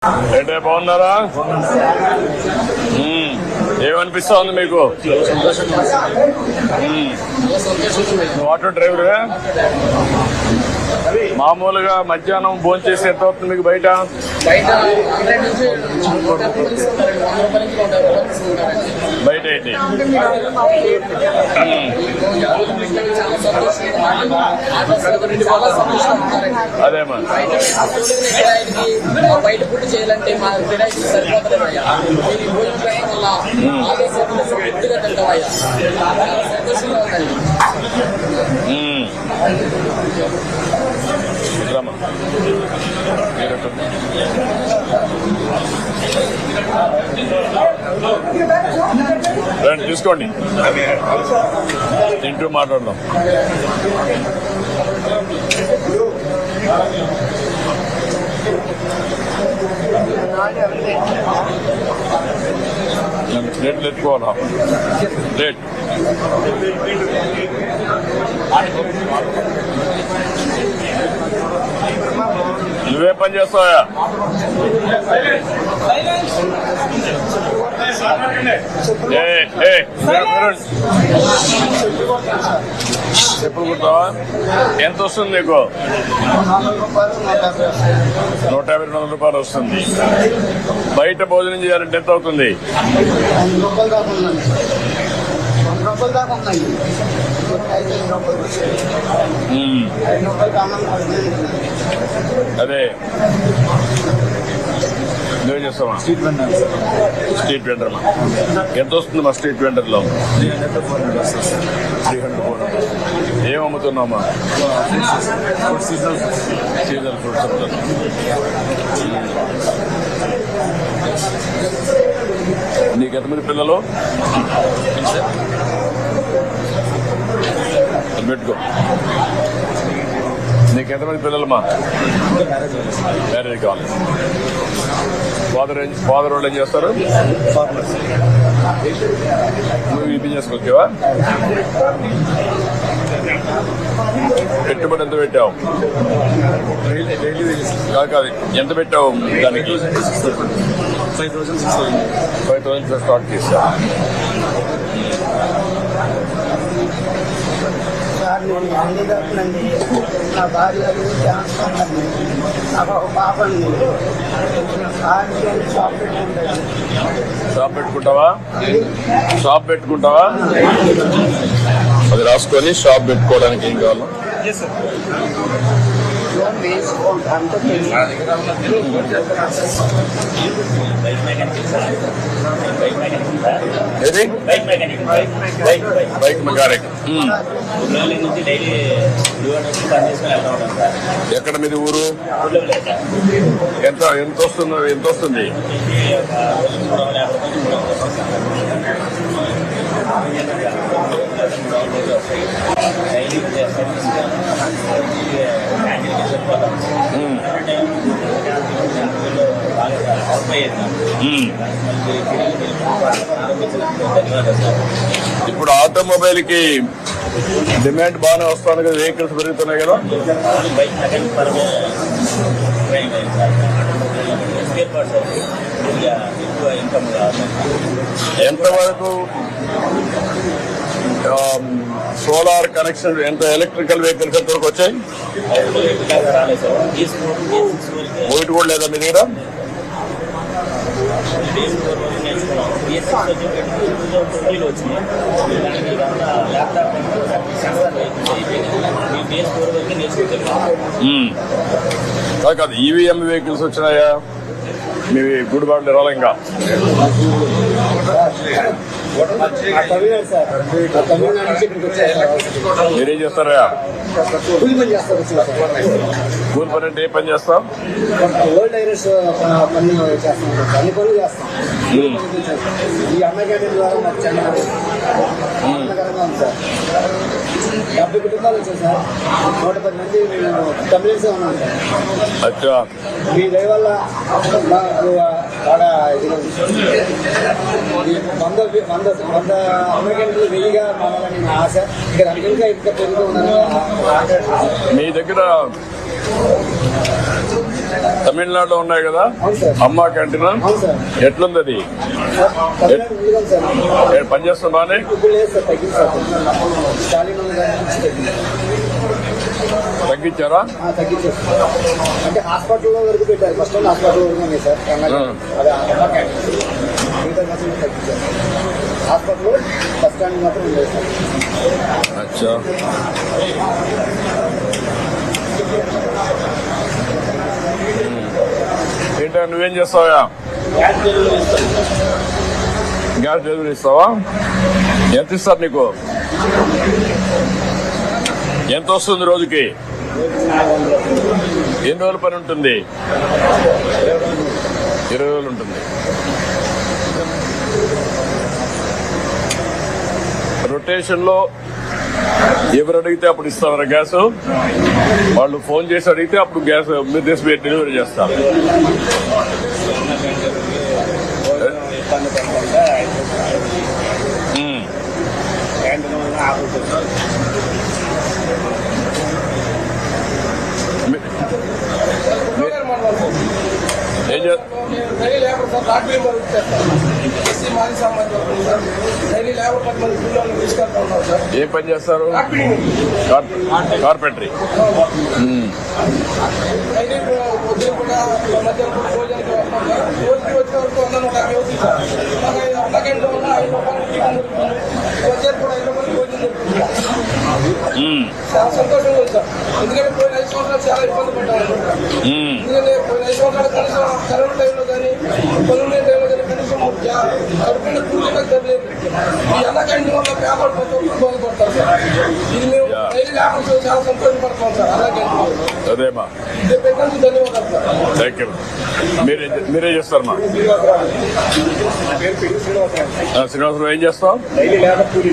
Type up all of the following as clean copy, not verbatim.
ఏంటే బాగున్నారా? ఏమనిపిస్తా ఉంది మీకు? ఆటో డ్రైవరే మామూలుగా మధ్యాహ్నం భోజనం చేసి ఎంత అవుతుంది మీకు బయట? బయట ఏంటి అదేమా బయట ఫుడ్ చేయాలంటే మా కిరాయికి సరిపోతుందయ్యా. సంతోషంగా ఉందండి. రండి తీసుకోండి, తింటూ మాట్లాడదాం. ప్లేట్లు ఎత్తుకోవాలా? ప్లేట్ నువ్వే పని చేస్తావా? ఎప్పుడు కుడతావా? ఎంత వస్తుంది నీకు? 150-200 రూపాయలు వస్తుంది. బయట భోజనం చేయాలంటే ఎంత అవుతుంది? అదే నువ్వేం చేస్తావా? స్ట్రీట్ వెండర్ మా ఎంత వస్తుంది మా స్ట్రీట్ వెండర్ లో? 300-400. ఏం అమ్ముతున్నామా? సీజనల్ ఫ్రూట్స్ అమ్ముతున్నా. నీకు ఎంతమంది పిల్లలు? పెట్టుకో. నీకు ఎంతమంది పిల్లలమ్మా? మ్యారేజ్ కావాలి. ఫాదర్ వాళ్ళు ఏం చేస్తారు? నువ్వు ఈ బిజినెస్కి వచ్చావా? పెట్టుబడి ఎంత పెట్టావు? కాదు ఎంత పెట్టావు దానికి? 5,000 స్టార్ట్ చేసా. నేను హ్యాండిక్యాప్నండి. నా భార్య క్యాన్సర్ అండి. నాకు ఒక పాప అండి. షాప్ పెట్టుకుంటావా? షాప్ పెట్టుకుంటావా? అది రాసుకొని షాప్ పెట్టుకోవడానికి ఏం కావాలి? Bike mechanic. ఎక్కడ మీది ఊరు? ఎంత వస్తుంది? ఇప్పుడు ఆటోమొబైల్ కి డిమాండ్ బాగానే వస్తుంది కదా, వెహికల్స్ పెరుగుతున్నాయి కదా. ఎంతవరకు సోలార్ కనెక్షన్, ఎంత ఎలక్ట్రికల్ వెహికల్స్ ఎంతవరకు వచ్చాయి? ఒకటి కూడా లేదా మీ దగ్గర? కాదు ఈవీఎం వెహికల్స్ వచ్చినాయా మీ గుడిబాట్లు రాలే? ఇంకా మీరేం చేస్తారా? కూలి పని అంటే ఏ పని చేస్తాం? ఓల్డ్ ఐరస్ పని చేస్తాం, అన్ని పనులు చేస్తాం. ఈ అన్నగారి ద్వారా మాకు చాలా ఆనందకరంగా ఉంది సార్. 70 కుటుంబాలు వచ్చాయి సార్. 110 మంది కంప్లైంట్స్ ఉన్నాం సార్. అచ్చా, మీ దయ వల్ల మాకు బాగా 100 అమెరికన్లు 1000గా మారాలని నా ఆశ. ఇక్కడ ఇంకా పెరుగుతూ ఉందని మీ దగ్గర తమిళనాడులో ఉన్నాయి కదా అవును సార్. అమ్మా క్యాంటీన్ అవును సార్. ఎట్లుంది అది సార్ తమిళనాడు ఉంది కదా సార్. పనిచేస్తుంది బానే ఇప్పుడు లేదు సార్, తగ్గింది సార్. స్టాలిన్ ఉన్న దాని నుంచి తగ్గింది. తగ్గించారా తగ్గించారు సార్. అంటే హాస్పిటల్లో వరకు పెట్టారు. ఫస్ట్ హాస్పిటల్ వరకు ఉన్నాయి సార్. అదే అమ్మా క్యాంటీన్ మిగతా మాత్రం తగ్గించారు. హాస్పిటల్ బస్ స్టాండ్ మాత్రం ఉండేది సార్. అచ్చా ఏంటో నువ్వేం చేస్తావా గ్యాస్ డెలివరీ ఇస్తావా ఎంత ఇస్తారు నీకు ఎంత వస్తుంది రోజుకి ఎన్ని రోజుల పని ఉంటుంది 20 రోజులు ఉంటుంది రొటేషన్ లో ఎవరు అడిగితే అప్పుడు ఇస్తామరా గ్యాస్ వాళ్ళు ఫోన్ చేసి అడిగితే అప్పుడు గ్యాస్ మీరు తీసి డెలివరీ చేస్తారు ఏం చేస్తారు డైలీ లేబర్ సార్ రాత్రి ఎస్సీ మాజీ సామాజిక సార్ డైలీ లేబర్ 10 మంది పిల్లలు తీసుకెళ్తా ఉన్నారు సార్. ఏం పని చేస్తారు కార్పెంటరీ డైలీ ఉదయం కూడా మధ్యాహ్నం కూడా భోజనానికి వస్తున్నాం సార్. రోజుకి వచ్చే వరకు 150 అవుతుంది సార్. అలాగే ఉన్న 5 రూపాయలు టిఫిన్ దొరుకుతుంది. మధ్యాహ్నం కూడా 5 రూపాయలు భోజనం దొరుకుతుంది సార్. చాలా సంతోషంగా ఉంది సార్. ఎందుకంటే పోయిన 5 సంవత్సరాలు చాలా ఇబ్బంది పడ్డాము. ఎందుకంటే పోయిన 5 సంవత్సరాలు కనీసం కరోనా టైంలో కానీ పనులు టైంలో కానీ కనీసం ఎవరికైనా కూర్చోడానికి తెలియదు. ఈ అన్న క్యాంటీన్ వల్ల పేపర్ ప్రతి ఒక్కరు బాగుపడతారు సార్. ఇది మేము డైలీ లేకుండా చాలా సంతోషపడతాం సార్. అన్న క్యాంటీన్ అదేమా ఇది పెట్టినందుకు ధన్యవాదాలు సార్. థ్యాంక్ యూ మీరే చేస్తారమ్మా శ్రీనివాసరావు ఏం చేస్తాం డైలీ లేబర్ కూలీ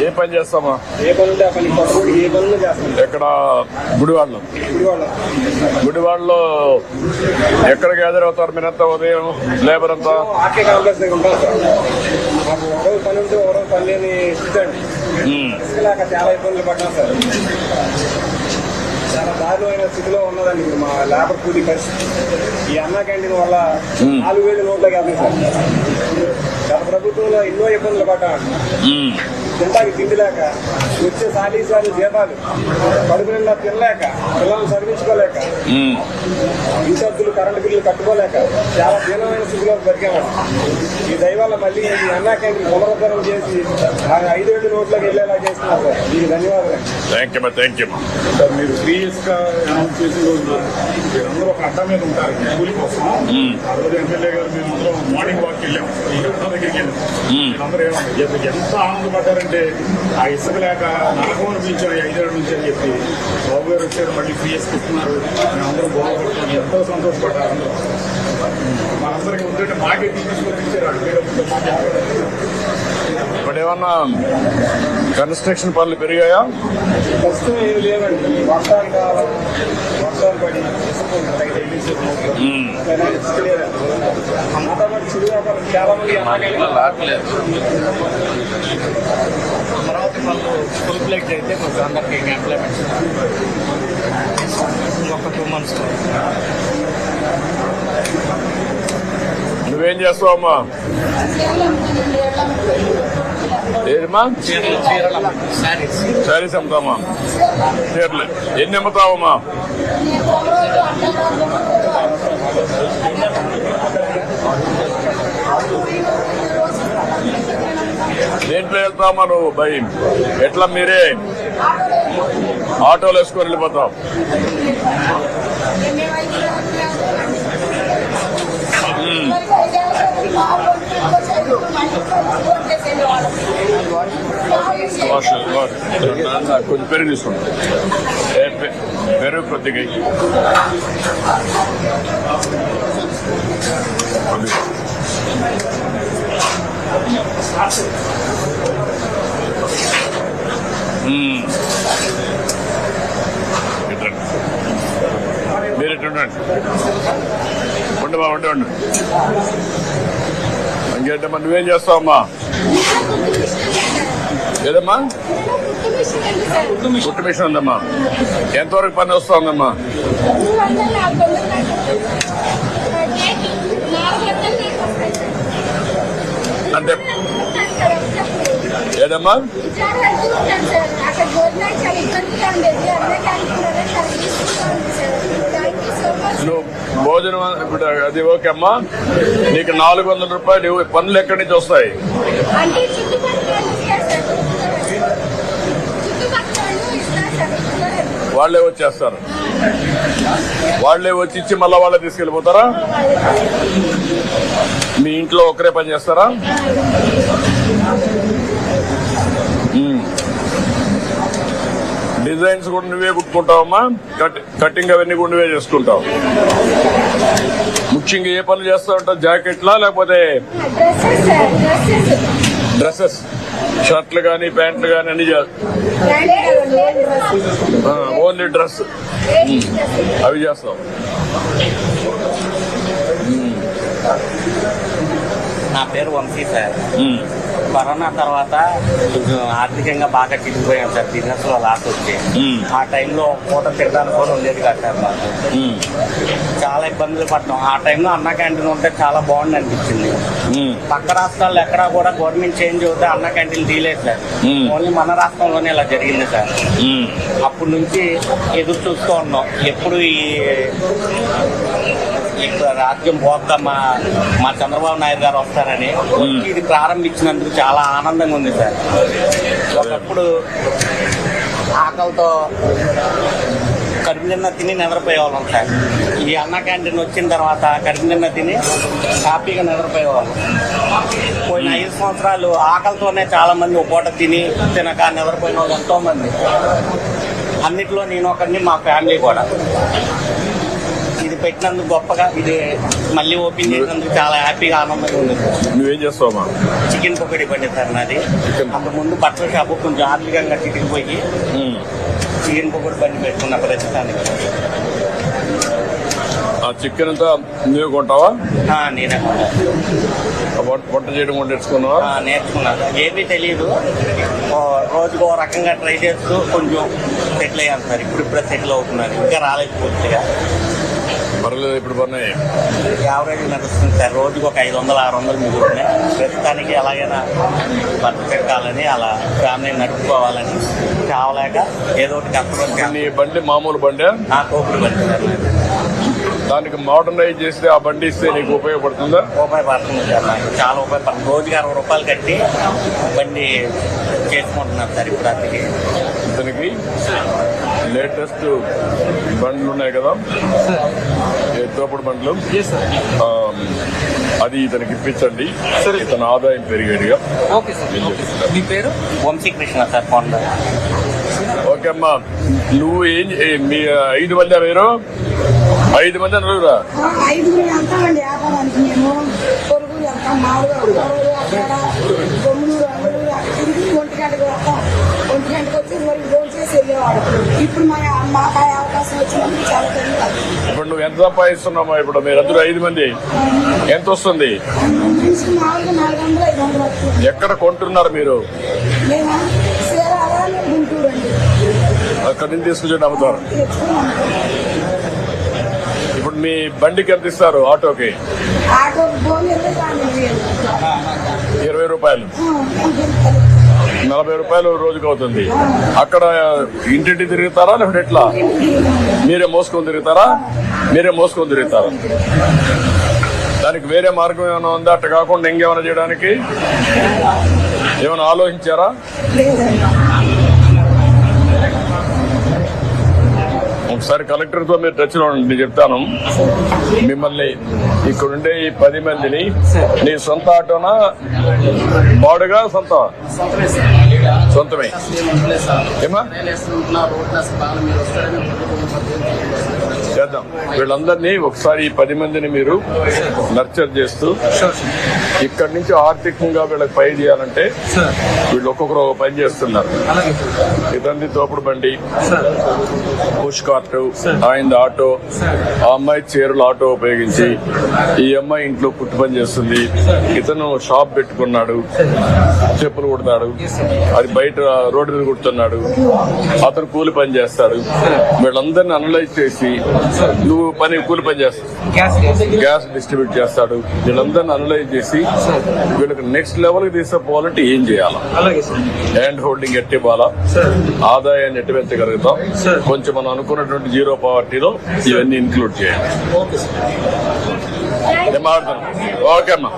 ఏ పని చేస్తామా ఏ పని ఉంటే ఆ పని ఏ పనులు చేస్తాం. ఎక్కడ గుడివాడలో ఇప్పుడు గుడివాడలో ఎక్కడ గ్యాదర్ అవుతారు మీరంతా ఉదయం లేబర్ అంతా ఆర్కే కాంప్లెక్స్ దగ్గర ఉంటాం సార్. మాకు ఒక రోజు పని ఉంటే ఒక రోజు పని లేని ఇస్తుందండి. ఇసుకలేక చాలా ఇబ్బందులు పడ్డాం సార్. చాలా దారుణమైన స్థితిలో ఉన్నదండి ఇప్పుడు మా లేబర్ కూలీ పరిస్థితి. ఈ అన్నా క్యాంటీన్ వల్ల 4,000 నోట్లోకి వెళ్తాయి సార్. గత ప్రభుత్వంలో ఎన్నో ఇబ్బందులు పడ్డామండి. తింటాకి తిండి లేక వచ్చే సాలి జీతాలు కడుపు నిండా తినలేక పిల్లలను చదివించుకోలేక విద్యార్థులు కరెంటు బిల్లులు కట్టుకోలేక చాలా దీనమైన స్థితిలో బతికామండి. ఈ దయవల్ల మళ్ళీ ఈ అన్నా క్యాంటీన్ పునరుద్ధరణ చేసి 5,000 నోట్లోకి వెళ్ళేలా చేస్తున్నారు సార్. మీకు ధన్యవాదాలు. థ్యాంక్ యూ సార్ మీరు 3 years గా అనౌన్స్ చేసిన రోజు మీరందరూ ఒక అడ్డా మీద ఉంటారు కూలి కోసం. ఆ రోజు ఎమ్మెల్యే గారు మేమందరం మార్నింగ్ వాక్ వెళ్ళాం. ఈ అడ్డా దగ్గరికి వెళ్ళాం. మీరందరూ ఎంత ఆనందపడ్డారంటే ఆ ఇసుక లేక నరకం అనిపించారు 5 ఏళ్ళ నుంచి అని చెప్పి బాబు గారు వచ్చారు మళ్ళీ 3 years ఇస్తున్నారు. మేమందరం బాగుపడుతున్నాం. ఎంతో సంతోషపడ్డారు అందరూ. మనందరికీ ఉంటే మాకే తీసుకొచ్చి ఇచ్చారు. అడిగేటప్పుడు ఇప్పుడు ఏమన్నా కన్స్ట్రక్షన్ పనులు పెరిగాయా ప్రస్తుతం ఏమి లేవండి. వర్షాలు కాలం వర్షాలు పడి ఇసుక అంతా మరి చిరు వ్యాపారం చాలా మంది అమరావతి పనులు ఫుల్ ప్లేట్ అయితే కొంచెం అందరికీ ఎంప్లాయ్మెంట్ ఇంకొక 2 months. నువ్వేం చేస్తావమ్మా ఏమా శారీస్ అమ్ముతామా చీరలు ఎన్ని అమ్ముతావమ్మా దేంట్లో వెళ్తావమ్మా నువ్వు భయం ఎట్లా మీరే ఆటోలు వేసుకొని వెళ్ళిపోతావు కొంచెం పెరుగు తీసుకుంటాం పెరుగు కొద్దిగా మీరు ఇటు ఉండండి ఉండమా ఉండి ఇంకేంటమ్మా నువ్వేం చేస్తావమ్మా ఏదమ్మా కుట్టు మిషన్ ఉందమ్మా ఎంతవరకు పని వస్తుందమ్మా ఏదమ్మా విచారణ వెళ్తూ ఉంటాను సార్. అక్కడ భోజనాలు చాలా ఇబ్బందిగా ఉండేది. అన్న క్యాంటీన్లోనే చాలా తీసుకుంటూ ఉంది sir. Thank you so much. నువ్వు భోజనం ఇప్పుడు అది ఓకే అమ్మా, నీకు 400 రూపాయలు పనులు ఎక్కడి నుంచి వస్తాయి? అంటే చుట్టుపక్కల వాళ్ళు ఇస్తారు సార్. చుట్టుపక్కల వాళ్ళు ఇస్తారు సార్. వాళ్ళే వచ్చేస్తారు, వాళ్ళే వచ్చి ఇచ్చి మళ్ళా వాళ్ళే తీసుకెళ్ళిపోతారా? మీ ఇంట్లో ఒకరే పని చేస్తారా? డిజైన్స్ కూడా నువ్వే కుట్టుకుంటావమ్మా? కటింగ్ అవన్నీ కూడా నువ్వే చేసుకుంటావు. ముఖ్యంగా ఏ పనులు చేస్తా ఉంటావు? జాకెట్లా లేకపోతే డ్రెస్సెస్ సార్. డ్రెస్సెస్, షర్ట్లు కానీ ప్యాంట్లు కానీ అన్ని ఓన్లీ డ్రెస్ అవి చేస్తావు. నా పేరు వంశీ సార్. కరోనా తర్వాత కొంచెం ఆర్థికంగా బాగా చిరిగిపోయాం సార్. బిజినెస్ లో లాస్ వచ్చి ఆ టైంలో పూట తిరగడానికి కూడా ఉండేది కాదు సార్. మాకు చాలా ఇబ్బందులు పడ్డాం. ఆ టైంలో అన్న క్యాంటీన్ ఉంటే చాలా బాగుంది అనిపించింది. పక్క రాష్ట్రాల్లో ఎక్కడా కూడా గవర్నమెంట్ చేంజ్ అవుతే అన్న క్యాంటీన్ తీయలేదు సార్. ఓన్లీ మన రాష్ట్రంలోనే ఇలా జరిగింది సార్. అప్పటి నుంచి ఎదురు చూస్తూ ఉన్నాం ఎప్పుడు ఇప్పుడు రాజ్యం పోతా మా చంద్రబాబు నాయుడు గారు వస్తారని. ఇది ప్రారంభించినందుకు చాలా ఆనందంగా ఉంది సార్. ఒకప్పుడు ఆకలితో కడుపు నిన్న తిని నిద్రపోయేవాళ్ళం సార్. ఈ అన్న క్యాంటీన్ వచ్చిన తర్వాత కడుపు నిన్న తిని హ్యాపీగా నిద్రపోయేవాళ్ళం. పోయిన 5 సంవత్సరాలు ఆకలితోనే చాలా మంది ఒక పూట తినక నిద్రపోయిన వాళ్ళు ఎంతో మంది. అన్నిట్లో నేను ఒకరిని, మా ఫ్యామిలీ కూడా. ఇది పెట్టినందుకు గొప్పగా, ఇది మళ్ళీ ఓపెన్ చేసినందుకు చాలా హ్యాపీగా ఆనందంగా ఉంది సార్. నువ్వేం చేస్తావమ్మా? చికెన్ పకోడీ బండి సార్ నాది. అంతకుముందు బట్టల షాపు కొంచెం ఆర్థికంగా చిరిగిపోయి చికెన్ పకోడీ బండి పెట్టుకున్న ప్రస్తుతానికి. ఆ చికెన్ అంతా నువ్వే కొంటావా? నేనే వంట చేయడం కూడా నేర్చుకున్నావా? నేర్చుకున్నాను. ఏమీ తెలియదు. రోజుకో రకంగా ట్రై చేస్తూ కొంచెం సెటిల్ అయ్యాను సార్. ఇప్పుడిప్పుడే సెటిల్ అవుతున్నాను. ఇంకా రాలేదు పూర్తిగా. పర్లేదు, ఇప్పుడు పన్నాయి యావరేజ్ నడుస్తుంది సార్. రోజుకు ఒక 500-600 మిగులుతున్నాయి. ప్రస్తుతానికి ఎలాగైనా భర్త పెట్టాలని, అలా ఫ్యామిలీని నడుపుకోవాలని కావలేక ఏదో ఒకటి కష్టపడి. నీ బండి మామూలు బండి? తోపుడు బండి సార్. దానికి మోడర్నైజ్ చేస్తే ఆ బండి ఇస్తే నీకు ఉపయోగపడుతుందా? ఉపయోగపడుతుంది సార్. నాకు చాలా ఉపయోగపడుతుంది. రోజుకి 60 రూపాయలు కట్టి బండి చేసుకుంటున్నాను సార్. ఇప్పుడు అందుకే ఇతనికి లేటెస్ట్ బండ్లు ఉన్నాయి కదా, తోపుడు బండ్లు, అది ఇతనికి ఇప్పించండి. ఇతని ఆదాయం పెరిగేదిగా. Okay sir. మీ పేరు? వంశీకృష్ణ సార్. ఫౌండర్. ఓకే అమ్మా, నువ్వు మీ 5 మంది మీరు 5 మంది నలుగురా? 5 వెళ్తామండి వ్యాపారానికి. మేము పొరుగు వెళ్తాం, మామూలుగా అక్కడ బొమ్మలూరు తిరిగి 1 గంటకు వస్తాం. 1 గంటకు వచ్చి వరకు ఫోన్ చేసి వెళ్ళేవాడు. ఇప్పుడు మాకు ఆ అవకాశం వచ్చినందుకు చాలా ధన్యవాదాలు. ఇప్పుడు నువ్వు ఎంత సంపాదిస్తున్నామా? ఇప్పుడు మీరందరూ 5 మంది ఎంత వస్తుంది? మామూలుగా 400-500 వస్తుంది. ఎక్కడ కొంటున్నారు మీరు? మేము చీరాల, గుంటూరు అండి. అక్కడి నుంచి తీసుకొచ్చి అమ్ముతారు. తెచ్చుకున్నాం. ఇప్పుడు మీ బండికి ఎంత ఇస్తారు? ఆటోకి ఆటో ఫోన్ 20 రూపాయలు, 40 రూపాయలు రోజుకి అవుతుంది. అక్కడ ఇంటింటి తిరుగుతారా లేకపోతే ఎట్లా? మీరే మోసుకొని తిరుగుతారా? దానికి వేరే మార్గం ఏమైనా ఉందా? అట్ట కాకుండా ఇంకేమైనా చేయడానికి ఏమైనా ఆలోచించారా? ఒకసారి కలెక్టర్ తో మీరు టచ్ లో ఉండండి, చెప్తాను. మిమ్మల్ని ఇక్కడుండే ఈ 10 మందిని నీ సొంత ఆటోనా, బాడుగా సొంతమే? ఏమా చేద్దాం. వీళ్ళందరినీ ఒకసారి ఈ 10 మందిని మీరు నర్చర్ చేస్తూ ఇక్కడి నుంచి ఆర్థికంగా వీళ్ళకి పై చేయాలంటే వీళ్ళు ఒక్కొక్కరు ఒక పని చేస్తున్నారు. ఇదండి తోపుడు బండి, పుష్ కార్ట్, ఆయన ఆటో, ఆ అమ్మాయి చీరలు ఆటో ఉపయోగించి, ఈ అమ్మాయి ఇంట్లో కుట్టు పని చేస్తుంది, ఇతను షాప్ పెట్టుకున్నాడు, చెప్పులు కుడతాడు, అది బయట రోడ్డు మీద కుడుతున్నాడు, అతను కూలి పని చేస్తాడు. వీళ్ళందరినీ అనలైజ్ చేసి నువ్వు కూలి పని చేస్తావు, గ్యాస్ డిస్ట్రిబ్యూట్ చేస్తాడు. వీళ్ళందరినీ అనలైజ్ చేసి వీళ్ళకి నెక్స్ట్ లెవెల్ కి తీసుకుపోవాలంటే ఏం చేయాలా, హ్యాండ్ హోల్డింగ్ ఎట్టి ఇవ్వాలా, ఆదాయాన్ని ఎట్టి పెంచగలుగుతాం, కొంచెం మనం అనుకున్నటువంటి జీరో పావర్టీలో ఇవన్నీ ఇంక్లూడ్ చేయాలి. నేను మాట్లాడుతున్నాను. ఓకే అమ్మా.